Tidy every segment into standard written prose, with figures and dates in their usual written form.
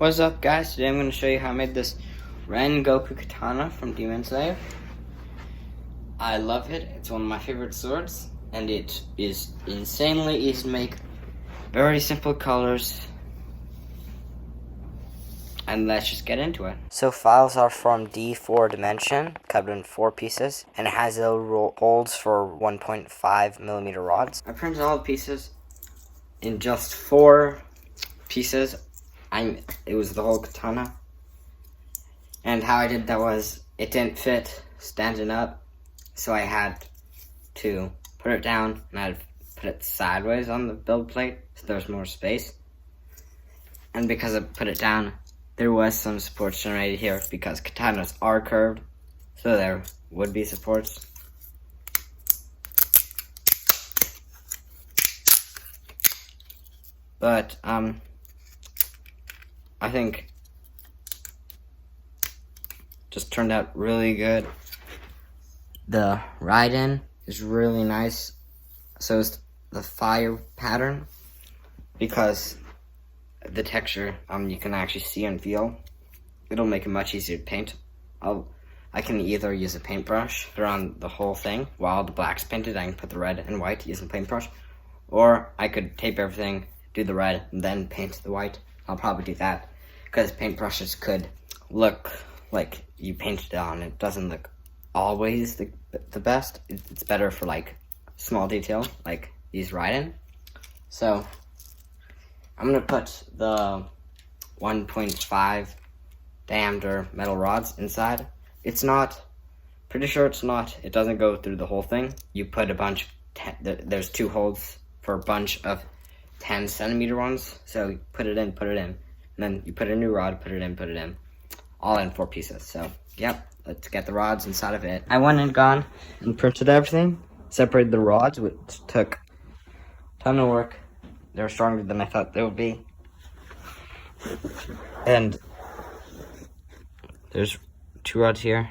What's up, guys? Today I'm going to show you how I made this Rengoku Katana from Demon Slayer. I love it. It's one of my favorite swords, and it is insanely easy to make. Very simple colors. And let's just get into it. So files are from D4 dimension, cut in 4 pieces, and it has little holes for 1.5mm rods. I printed all the pieces in just 4 pieces. It was the whole katana. And how I did that was, it didn't fit standing up, so I had to put it down, and I had to put it sideways on the build plate, so there was more space. And because I put it down, there was some supports generated here, because katanas are curved, so there would be supports. But, I think just turned out really good. The ride-in is really nice. So is the fire pattern, because the texture you can actually see and feel. It'll make it much easier to paint. I can either use a paintbrush around the whole thing while the black's painted. I can put the red and white using a paintbrush, or I could tape everything, do the red, and then paint the white. I'll probably do that, because paintbrushes could look like you painted it on. It doesn't look always the best. It's better for like small detail, like these write-in. So I'm gonna put the 1.5 diameter metal rods inside. It's not, pretty sure it's not, it doesn't go through the whole thing. You put a bunch, there's 2 holes for a bunch of 10 centimeter ones. So you put it in, and then you put a new rod, put it in, all in 4 pieces. So, yep, let's get the rods inside of it. I went and gone and printed everything, separated the rods, which took a ton of work. They were stronger than I thought they would be. And there's 2 rods here,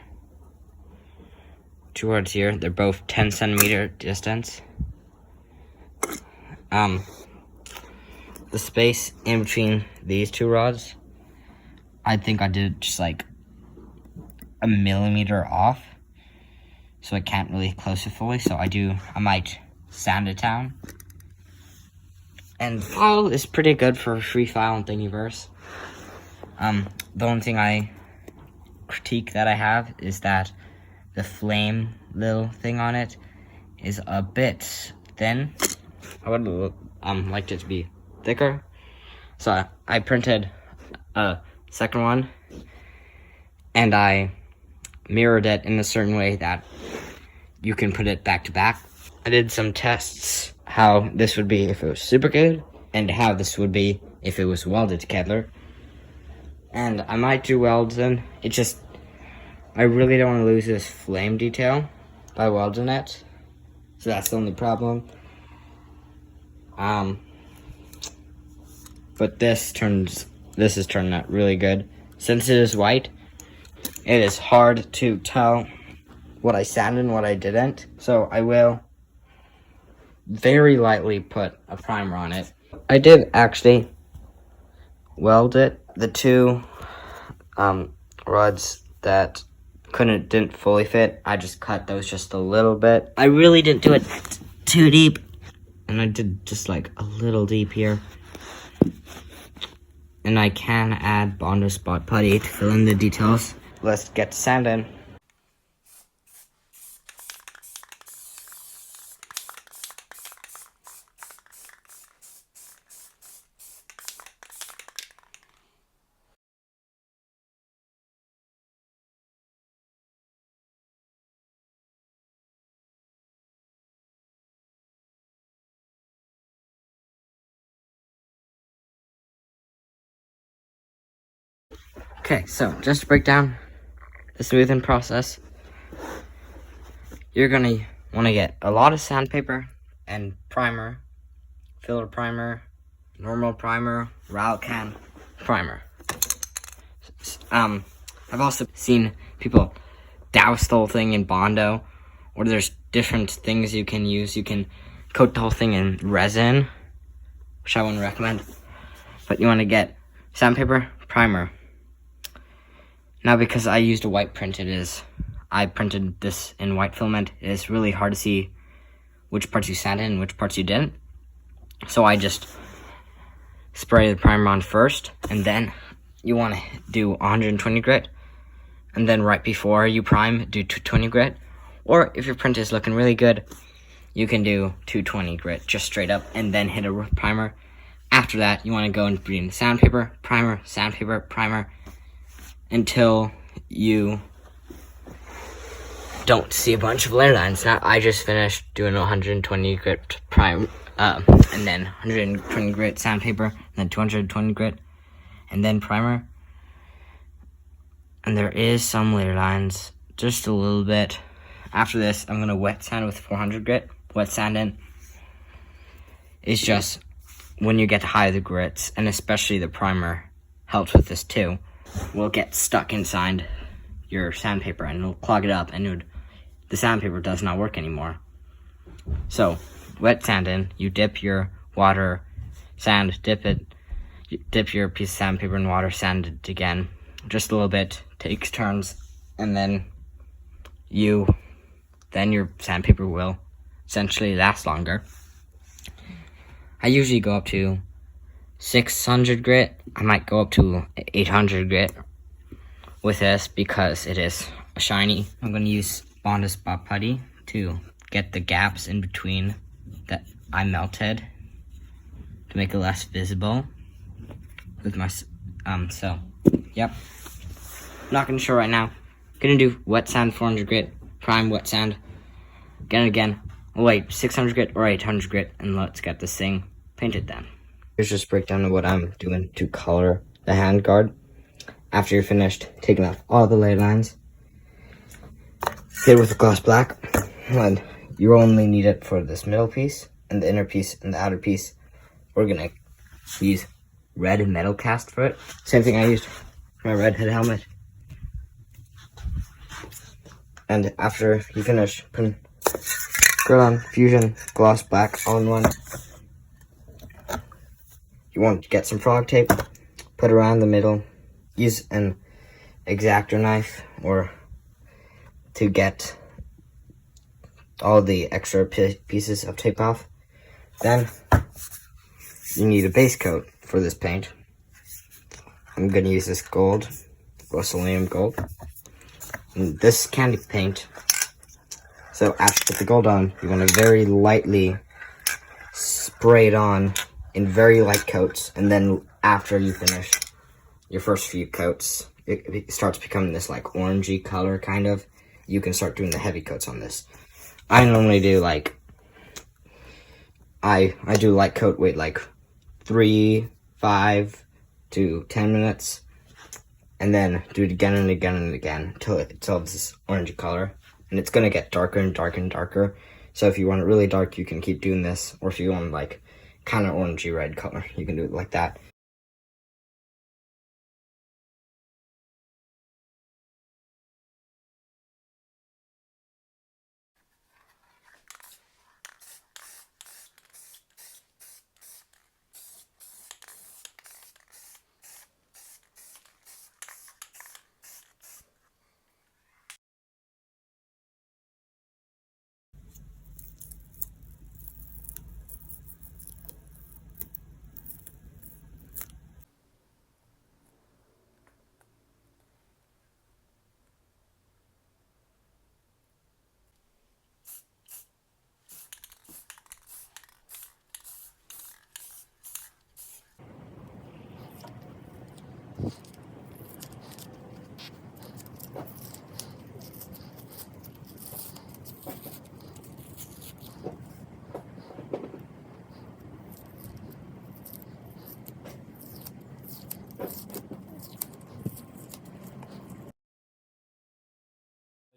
2 rods here. They're both 10 centimeter distance. The space in between these 2 rods, I think I did just like a millimeter off, so I can't really close it fully. So I might sand it down. And the file is pretty good for a free file in Thingiverse. The only thing I critique that I have is that the flame little thing on it is a bit thin. I would liked it to be thicker. So I printed a second one, and I mirrored it in a certain way that you can put it back to back. I did some tests how this would be if it was super good, and how this would be if it was welded together. And I might do welding. It just, I really don't want to lose this flame detail by welding it. So that's the only problem. But this is turning out really good. Since it is white, it is hard to tell what I sanded and what I didn't. So I will very lightly put a primer on it. I did actually weld it. The 2 rods that didn't fully fit, I just cut those just a little bit. I really didn't do it too deep, and I did just like a little deep here. And I can add Bondo Spot Putty to fill in the details. Let's get sanding. Okay, so just to break down the smoothing process, you're gonna want to get a lot of sandpaper and primer, filler primer, normal primer, Can primer. I've also seen people douse the whole thing in Bondo, or there's different things you can use. You can coat the whole thing in resin, which I wouldn't recommend. But you want to get sandpaper, primer. Now, because I used a white print, I printed this in white filament. It is really hard to see which parts you sanded and which parts you didn't. So I just spray the primer on first, and then you want to do 120 grit, and then right before you prime, do 220 grit. Or if your print is looking really good, you can do 220 grit just straight up, and then hit a primer. After that, you want to go and bring sandpaper, primer, until you don't see a bunch of layer lines. Now, I just finished doing 120 grit prime, and then 120 grit sandpaper, then 220 grit, and then primer. And there is some layer lines, just a little bit. After this, I'm gonna wet sand with 400 grit. Wet sanding is just when you get high the grits, and especially the primer helps with this too, will get stuck inside your sandpaper and it'll clog it up, and the sandpaper does not work anymore. So, wet sanding, you dip your water, sand, dip your piece of sandpaper in water, sand it again, just a little bit, takes turns, and then your sandpaper will essentially last longer. I usually go up to 600 grit. I might go up to 800 grit with this because it is shiny. I'm going to use Bondi Spot Putty to get the gaps in between that I melted to make it less visible with my, yep. Not going to show right now. Going to do wet sand 400 grit, prime wet sand, again, wait, 600 grit or 800 grit, and let's get this thing painted then. Here's just a breakdown of what I'm doing to color the hand guard. After you're finished taking off all the layer lines, hit it with a gloss black, and you only need it for this middle piece and the inner piece and the outer piece. We're gonna use red metal cast for it. Same thing I used for my red head helmet. And after you finish putting Krillon Fusion Gloss Black all in one, you want to get some frog tape, put around the middle, use an X-Acto knife or to get all the extra pieces of tape off. Then you need a base coat for this paint. I'm going to use this gold, Rust-Oleum gold. And this candy paint. So after you put the gold on, you want to very lightly spray it on in very light coats, and then after you finish your first few coats, it starts becoming this like orangey color kind of. You can start doing the heavy coats on this. I normally do like, I do light coat, wait like 3, 5 to 10 minutes, and then do it again and again and again until it's this orangey color. And it's gonna get darker and darker and darker. So if you want it really dark, you can keep doing this, or if you want like kind of orangey red color, you can do it like that.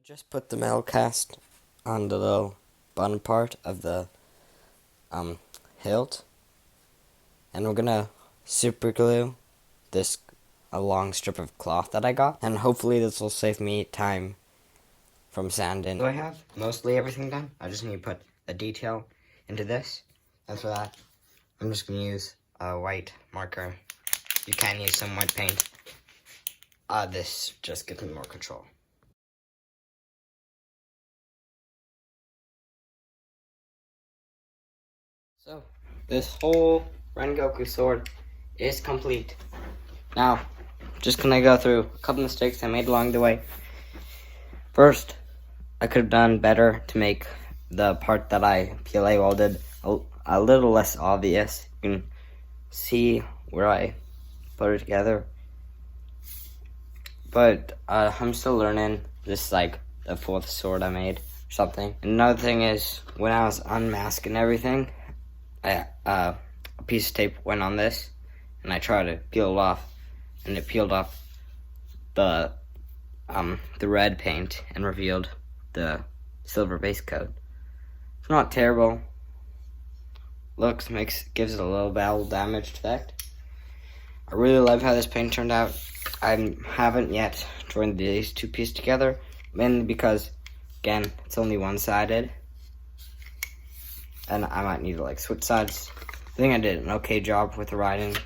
Just put the metal cast on the little bottom part of the hilt, and we're gonna super glue this a long strip of cloth that I got, and hopefully this will save me time from sanding. So I have mostly everything done. I just need to put a detail into this, and for that I'm just gonna use a white marker. You can use some white paint, this just gives me more control. So, this whole Rengoku sword is complete. Now, just gonna go through a couple mistakes I made along the way. First, I could have done better to make the part that I PLA welded a little less obvious. You can see where I put it together. But I'm still learning. This is like the 4th sword I made or something. And another thing is, when I was unmasking everything, a piece of tape went on this, and I tried to peel it off, and it peeled off the red paint and revealed the silver base coat. It's not terrible. Gives it a little battle damage effect. I really love how this paint turned out. I haven't yet joined these two pieces together, mainly because, again, it's only one-sided, and I might need to like switch sides. I think I did an okay job with the writing.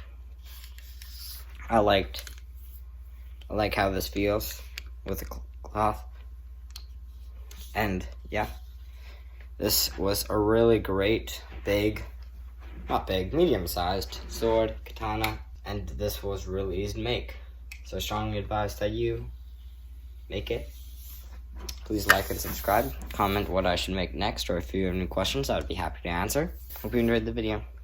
I like how this feels with the cloth, and yeah, this was a really great medium-sized sword, katana, and this was really easy to make. So I strongly advise that you make it. Please like and subscribe. Comment what I should make next, or if you have any questions, I would be happy to answer. Hope you enjoyed the video.